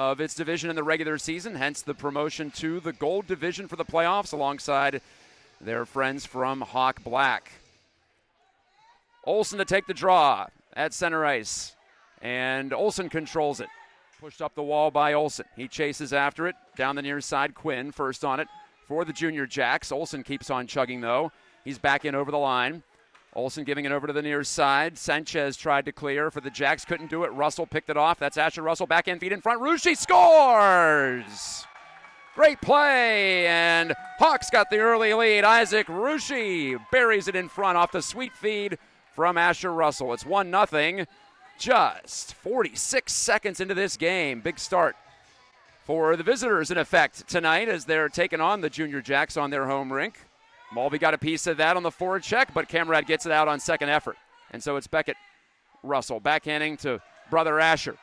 of its division in the regular season, hence the promotion to the Gold Division for the playoffs alongside their friends from Hawk Black. Olsen to take the draw at center ice, and Olsen controls it. Pushed up the wall by Olsen. He chases after it. Down the near side, Quinn first on it for the Junior Jacks. Olsen keeps on chugging, though. He's back in over the line. Olsen giving it over to the near side. Sanchez tried to clear for the Jacks. Couldn't do it. Russell picked it off. That's Asher Russell. Backhand feed in front. Rusche scores! Great play, and Hawks got the early lead. Isaac Rusche buries it in front off the sweet feed from Asher Russell. It's 1-0. Just 46 seconds into this game. Big start for the visitors in effect tonight as they're taking on the Junior Jacks on their home rink. Mulvey got a piece of that on the forward check, but Camrad gets it out on second effort. And so it's Beckett Russell backhanding to brother Asher.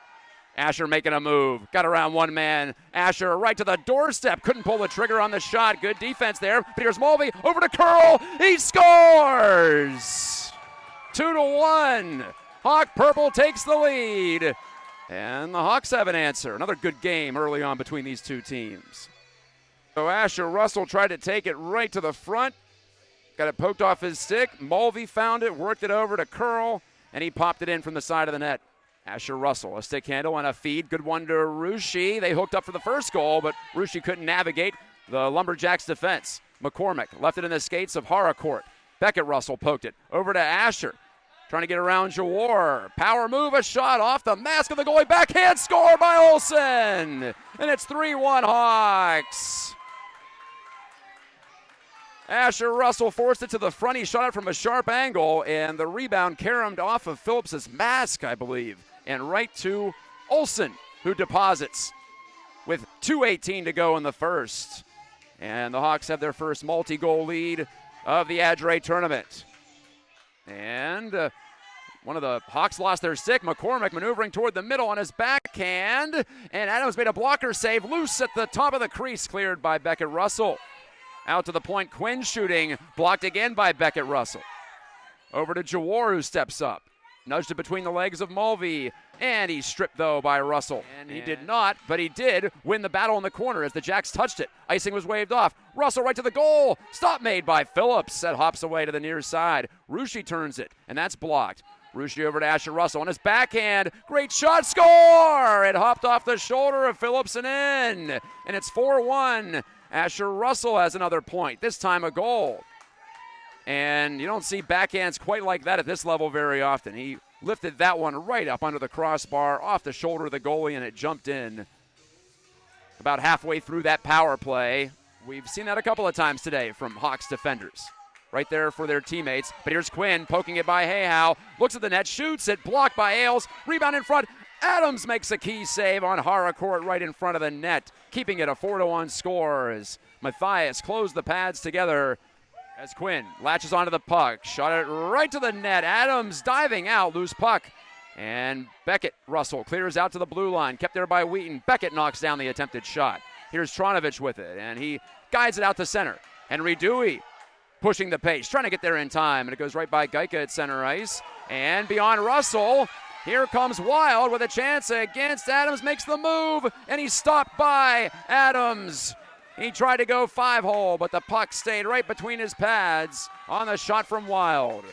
Asher making a move. Got around one man. Asher right to the doorstep. Couldn't pull the trigger on the shot. Good defense there. But here's Mulvey over to Curle. He scores! 2-1. Hawk Purple takes the lead. And the Hawks have an answer. Another good game early on between these two teams. So Asher Russell tried to take it right to the front. Got it poked off his stick. Mulvey found it, worked it over to Curle, and he popped it in from the side of the net. Asher Russell, a stick handle and a feed. Good one to Rusche. They hooked up for the first goal, but Rusche couldn't navigate the Lumberjacks defense. McCormick left it in the skates of Harcourt. Beckett Russell poked it over to Asher. Trying to get around Jawar. Power move, a shot off the mask of the goalie. Backhand score by Olsen. And it's 3-1 Hawks. Asher Russell forced it to the front. He shot it from a sharp angle, and the rebound caromed off of Phillips's mask, I believe, and right to Olsen, who deposits with 2:18 to go in the first. And the Hawks have their first multi-goal lead of the ADRAY tournament. And one of the Hawks lost their stick. McCormick maneuvering toward the middle on his backhand, and Adams made a blocker save. Loose at the top of the crease, cleared by Beckett Russell. Out to the point, Quinn shooting, blocked again by Beckett Russell. Over to Jawar, who steps up. Nudged it between the legs of Mulvey, and he's stripped, though, by Russell. And he did not, but he did win the battle in the corner as the Jacks touched it. Icing was waved off. Russell right to the goal. Stop made by Phillips. That hops away to the near side. Rusche turns it, and that's blocked. Rusche over to Asher Russell on his backhand. Great shot, score! It hopped off the shoulder of Phillips and in. And it's 4-1. Asher Russell has another point, this time a goal. And you don't see backhands quite like that at this level very often. He lifted that one right up under the crossbar, off the shoulder of the goalie, and it jumped in. About halfway through that power play, we've seen that a couple of times today from Hawks defenders. Right there for their teammates. But here's Quinn poking it by Hayhow. Looks at the net, shoots it, blocked by Ailes. Rebound in front. Adams makes a key save on Harcourt right in front of the net, keeping it a 4-1 score as Matthias closed the pads together as Quinn latches onto the puck. Shot it right to the net. Adams diving out, loose puck. And Beckett Russell clears out to the blue line, kept there by Wheaton. Beckett knocks down the attempted shot. Here's Tronovich with it, and he guides it out to center. Henry Dewey pushing the pace, trying to get there in time, and it goes right by Geika at center ice. And beyond Russell, here comes Wild with a chance against Adams, makes the move, and he's stopped by Adams. He tried to go 5-hole, but the puck stayed right between his pads on the shot from Wild.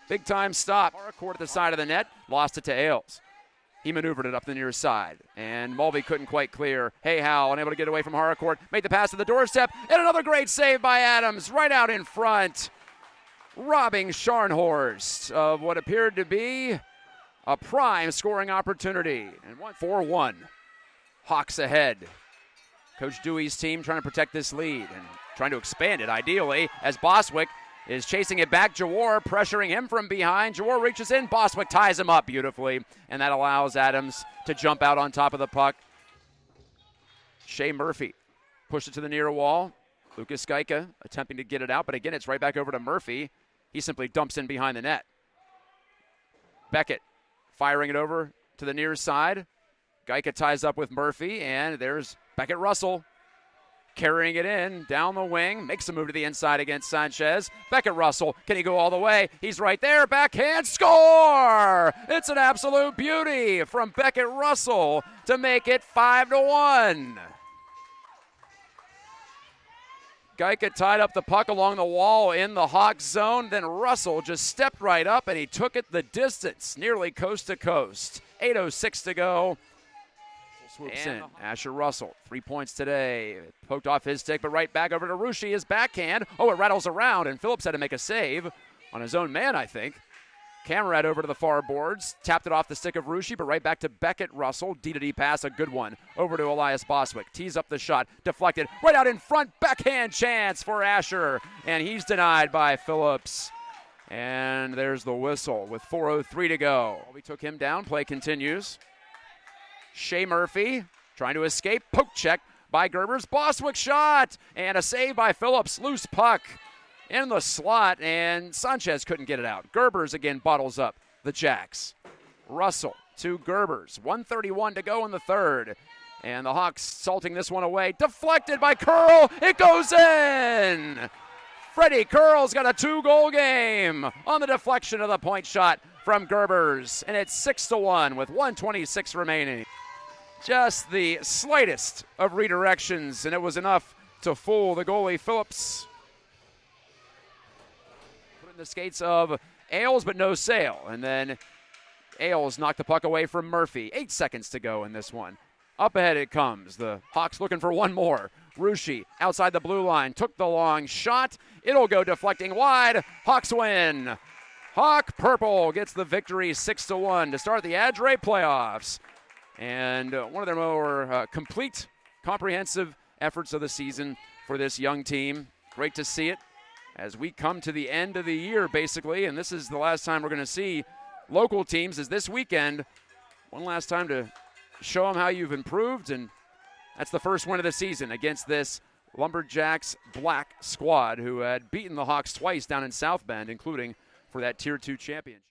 Big time stop. Harcourt at the side of the net, lost it to Ailes. He maneuvered it up the near side, and Mulvey couldn't quite clear. Hayhow, unable to get away from Harcourt, made the pass to the doorstep, and another great save by Adams, right out in front, robbing Scharnhorst of what appeared to be a prime scoring opportunity. And 4-1. Hawks ahead. Coach Dewey's team trying to protect this lead and trying to expand it, ideally, as Boswick is chasing it back. Jawar pressuring him from behind. Jawar reaches in. Boswick ties him up beautifully, and that allows Adams to jump out on top of the puck. Shea Murphy pushed it to the near wall. Lucas Geika attempting to get it out, but again, it's right back over to Murphy. He simply dumps in behind the net. Beckett firing it over to the near side. Geika ties up with Murphy, and there's Beckett Russell. carrying it in, down the wing, makes a move to the inside against Sanchez. Beckett Russell, can he go all the way? He's right there, backhand, score! It's an absolute beauty from Beckett Russell to make it 5-1. Beckett tied up the puck along the wall in the Hawks zone, then Russell just stepped right up and he took it the distance, nearly coast to coast. 8:06 to go. Swoops in. Asher Russell, 3 points today. Poked off his stick, but right back over to Rusche. His backhand. Oh, it rattles around, and Phillips had to make a save on his own man, I think. Camerad over to the far boards. Tapped it off the stick of Rusche, but right back to Beckett Russell. D-to-D pass, a good one. Over to Elias Boswick. Tees up the shot. Deflected. Right out in front. Backhand chance for Asher. And he's denied by Phillips. And there's the whistle with 4:03 to go. We took him down. Play continues. Shea Murphy trying to escape. Poke check by Gerbers. Boswick shot. And a save by Phillips. Loose puck in the slot. And Sanchez couldn't get it out. Gerbers again bottles up the Jacks. Russell to Gerbers. 1:31 to go in the third. And the Hawks salting this one away. Deflected by Curle. It goes in. Freddie Curle's got a 2-goal game on the deflection of the point shot from Gerbers. And it's 6-1 with 1:26 remaining. Just the slightest of redirections, and it was enough to fool the goalie Phillips. Put in the skates of Ailes, but no sail. And then Ailes knocked the puck away from Murphy. 8 seconds to go in this one. Up ahead it comes. The Hawks looking for one more. Rusche outside the blue line, took the long shot. It'll go deflecting wide. Hawks win. Hawk Purple gets the victory 6-1 to start the ADRAY playoffs. And one of their more complete, comprehensive efforts of the season for this young team. Great to see it as we come to the end of the year, basically. And this is the last time we're going to see local teams is this weekend. One last time to show them how you've improved. And that's the first win of the season against this Lumberjacks Black squad who had beaten the Hawks twice down in South Bend, including for that Tier 2 championship.